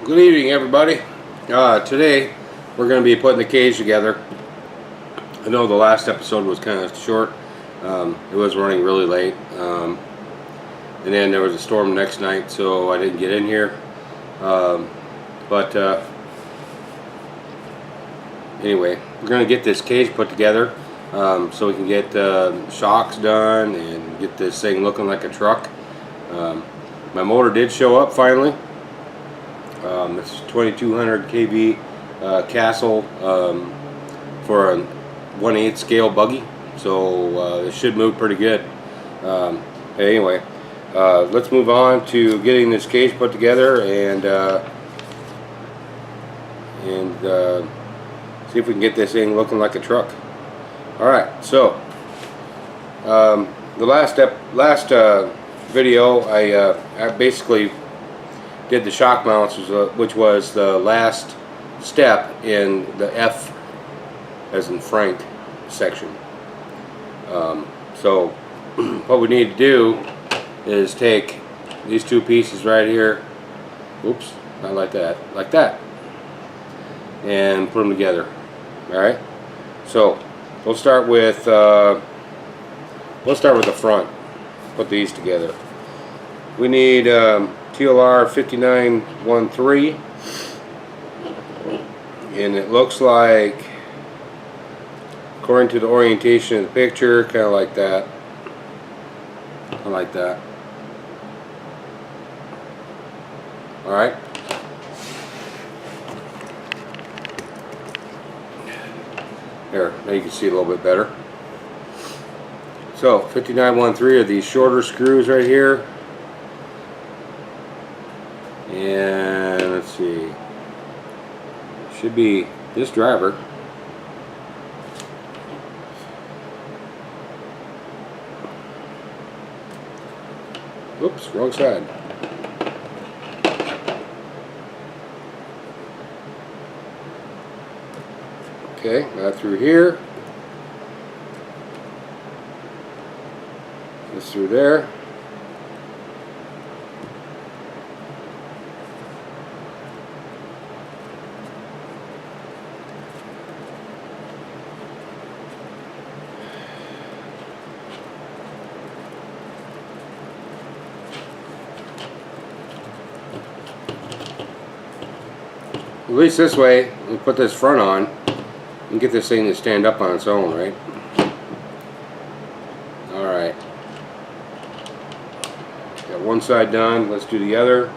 Good evening, everybody. Today we're going to be putting the cage together. I know the last episode was kind of short. It was running really late, and then there was a storm next night, so I didn't get in here. But anyway, we're going to get this cage put together so we can get shocks done and get this thing looking like a truck. My motor did show up finally. It's 2200 kV Castle for a 1/8 scale buggy, so it should move pretty good. Anyway, let's move on to getting this cage put together and see if we can get this thing looking like a truck. Alright, so the last video I basically did the shock mounts, which was the last step in the F as in Frank section. So what we need to do is take these two pieces right here, oops, not like that, like that, and put them together. Alright, so we'll start with the front. Put these together. We need TLR 5913, and it looks like, according to the orientation of the picture, kind of like that. I like that. Alright. There, now you can see a little bit better. So 5913 are these shorter screws right here. And let's see, should be this driver. Oops, wrong side. Okay, now through here. This through there. At least this way, we put this front on and get this thing to stand up on its own, right? Alright. Got one side done, let's do the other.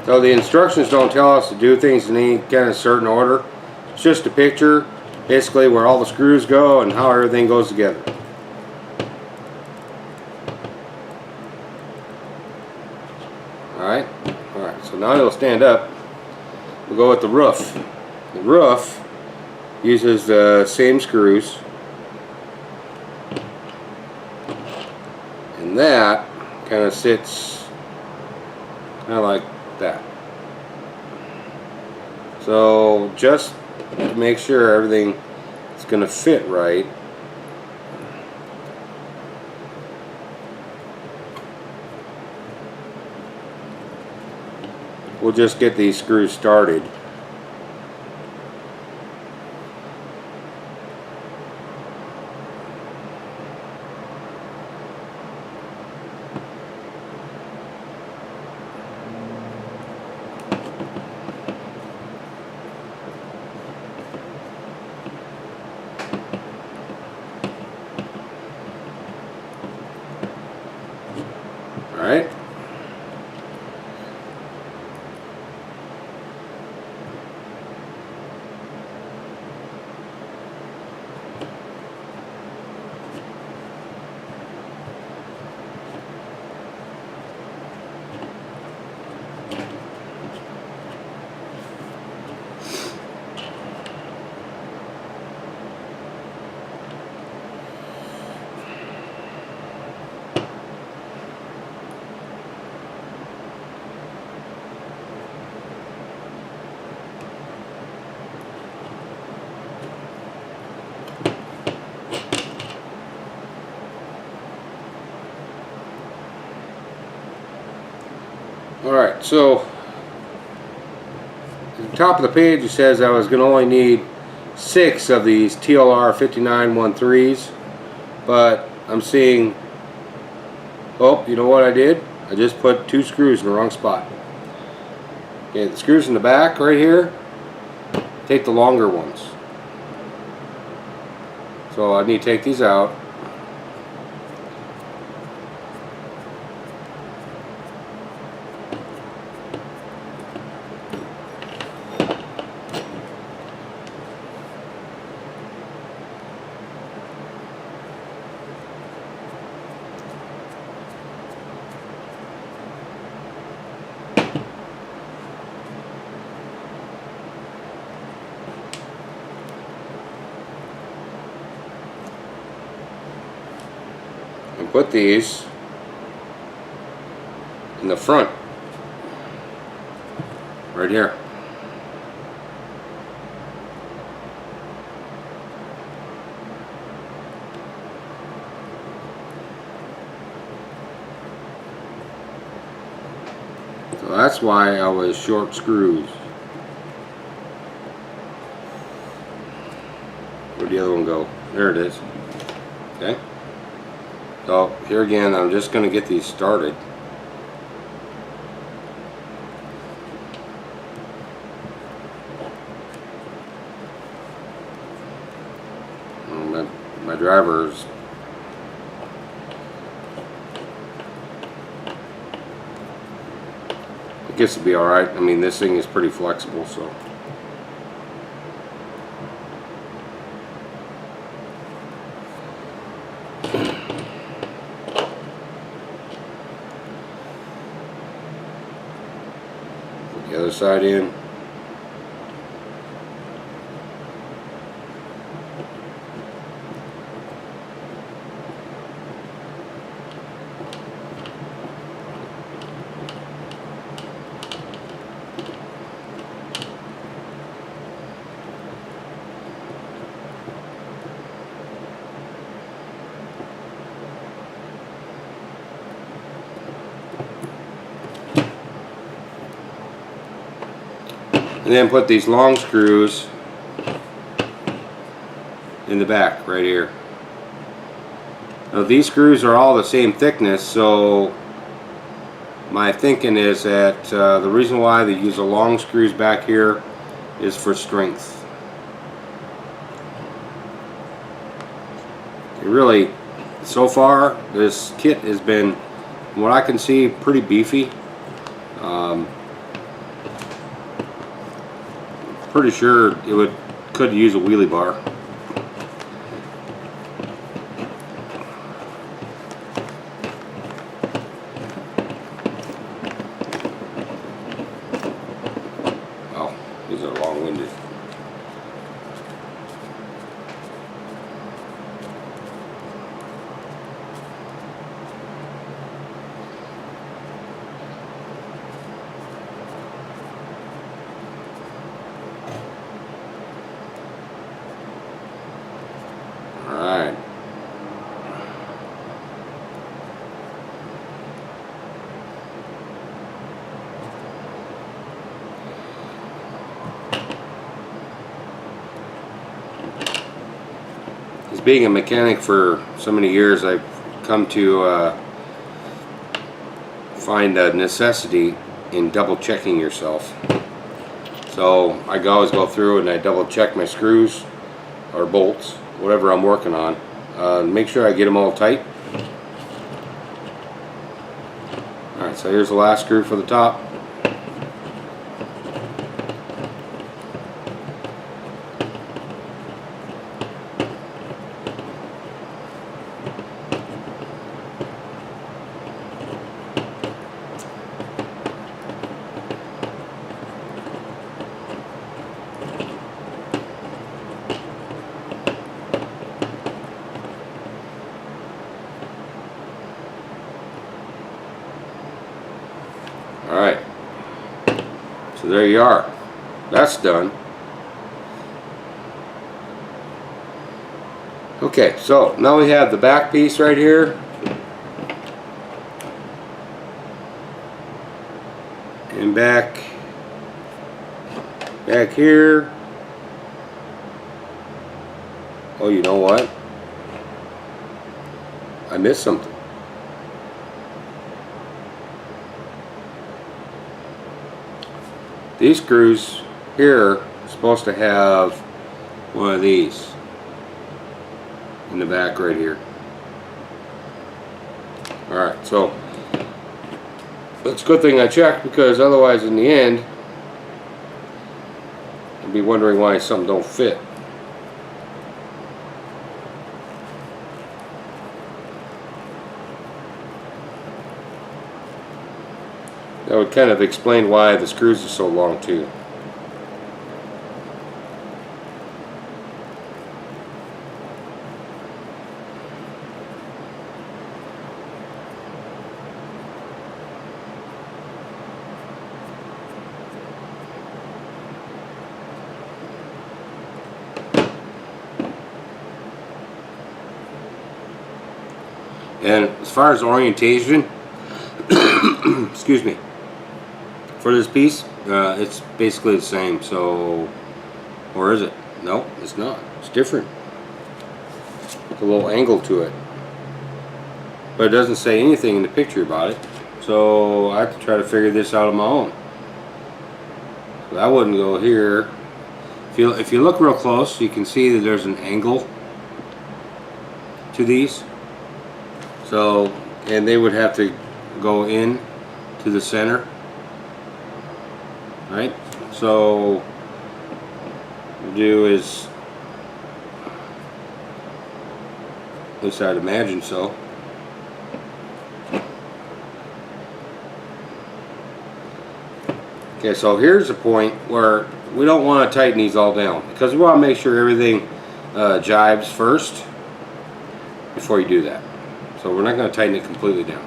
So the instructions don't tell us to do things in any kind of certain order. It's just a picture, basically where all the screws go and how everything goes together. Alright, so now it'll stand up. We'll go with the roof. The roof uses the same screws. And that kind of sits kind of like that. So just to make sure everything is going to fit right, we'll just get these screws started. Alright. Alright, so at the top of the page it says I was going to only need 6 of these TLR 5913s, but I'm seeing, oh, you know what I did? I just put 2 screws in the wrong spot. Okay, the screws in the back right here, take the longer ones. So I need to take these out. And put these in the front, right here. So that's why I was short screws. Where'd the other one go? There it is. Okay. So here again, I'm just going to get these started. My drivers. I guess it'll be alright. I mean, this thing is pretty flexible, so. Put the other side in. And then put these long screws in the back right here. Now these screws are all the same thickness, so my thinking is that the reason why they use the long screws back here is for strength. It really, so far, this kit has been, from what I can see, pretty beefy. Pretty sure it could use a wheelie bar. Oh, these are long-winded. Alright. As being a mechanic for so many years, I've come to find a necessity in double checking yourself. So I always go through and I double check my screws or bolts, whatever I'm working on. Make sure I get them all tight. Alright, so here's the last screw for the top. Alright, so there you are. That's done. Okay, so now we have the back piece right here. And back here. Oh, you know what? I missed something. These screws here are supposed to have one of these in the back right here. Alright, so that's a good thing I checked, because otherwise in the end I'd be wondering why something don't fit. That would kind of explain why the screws are so long too. And as far as orientation, excuse me, for this piece, it's basically the same. So, or is it? No, it's not. It's different. It's a little angle to it, but it doesn't say anything in the picture about it. So I have to try to figure this out on my own. So that wouldn't go here. If you look real close, you can see that there's an angle to these. So, and they would have to go in to the center, right? So, what we'll do is, at least I'd imagine so. Okay, so here's the point where we don't want to tighten these all down, because we want to make sure everything jibes first before you do that. So we're not going to tighten it completely down.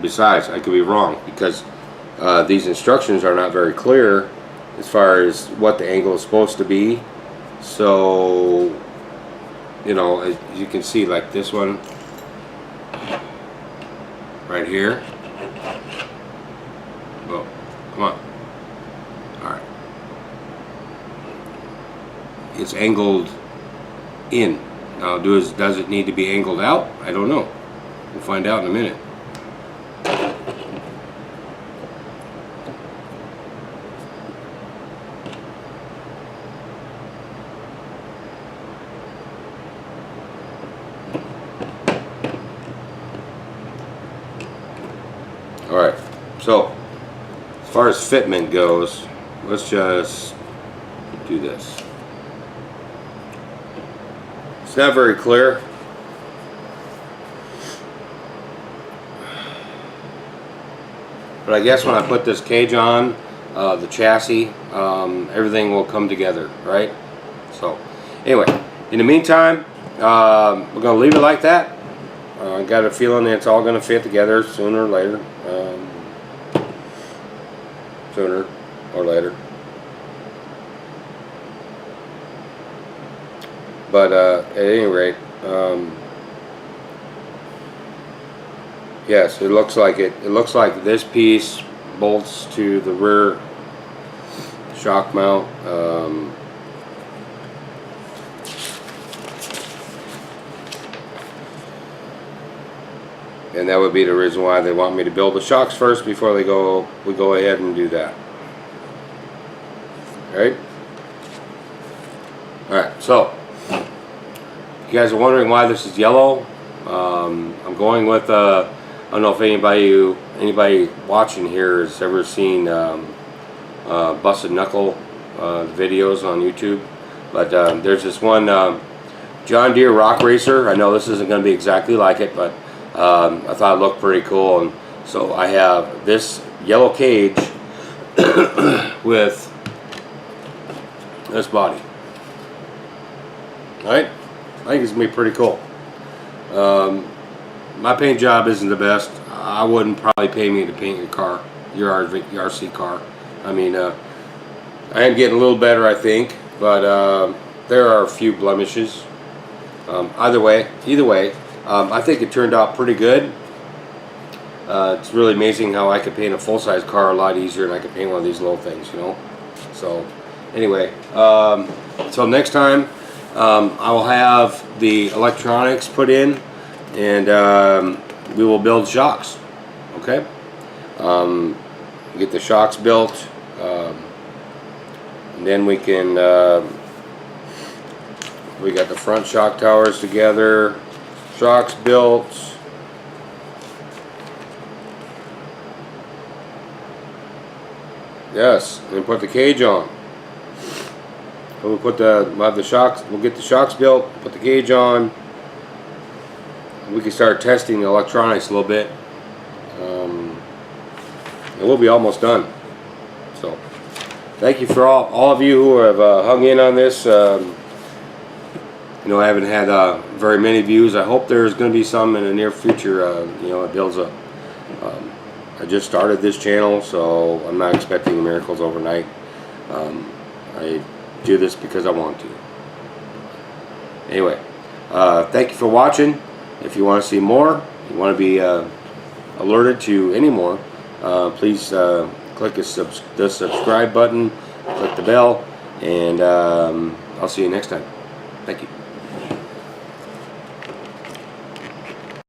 Besides, I could be wrong, because these instructions are not very clear as far as what the angle is supposed to be. So, you know, as you can see, like this one right here. Well, come on. Alright. It's angled in. Now, does it need to be angled out? I don't know. We'll find out in a minute. Alright, so as far as fitment goes, let's just do this. It's not very clear. But I guess when I put this cage on, the chassis, everything will come together, right? So, anyway, in the meantime, we're going to leave it like that. I got a feeling that it's all going to fit together sooner or later. Sooner or later. But at any rate, yes, it looks like it. It looks like this piece bolts to the rear shock mount. And that would be the reason why they want me to build the shocks first before we go ahead and do that. Alright? Alright, so you guys are wondering why this is yellow. I'm going with I don't know if anybody watching here has ever seen busted knuckle videos on YouTube, but there's this one John Deere Rock Racer. I know this isn't going to be exactly like it, but I thought it looked pretty cool, and so I have this yellow cage with this body. Alright, I think it's going to be pretty cool. My paint job isn't the best. I wouldn't probably pay me to paint your car, your RC car. I mean, I am getting a little better, I think, but there are a few blemishes. Either way, I think it turned out pretty good. It's really amazing how I could paint a full-size car a lot easier than I could paint one of these little things, you know. So, anyway, so next time I will have the electronics put in, and we will build shocks. Okay, get the shocks built, and then we can. We got the front shock towers together, shocks built. Yes, and put the cage on. We'll put we'll have the shocks. We'll get the shocks built, put the cage on. We can start testing the electronics a little bit, and we'll be almost done. So, thank you for all of you who have hung in on this. You know, I haven't had very many views. I hope there's going to be some in the near future. You know, it builds up. I just started this channel, so I'm not expecting miracles overnight. I do this because I want to. Anyway, thank you for watching. If you want to see more, you want to be alerted to any more, please click the subscribe button, click the bell, and I'll see you next time. Thank you.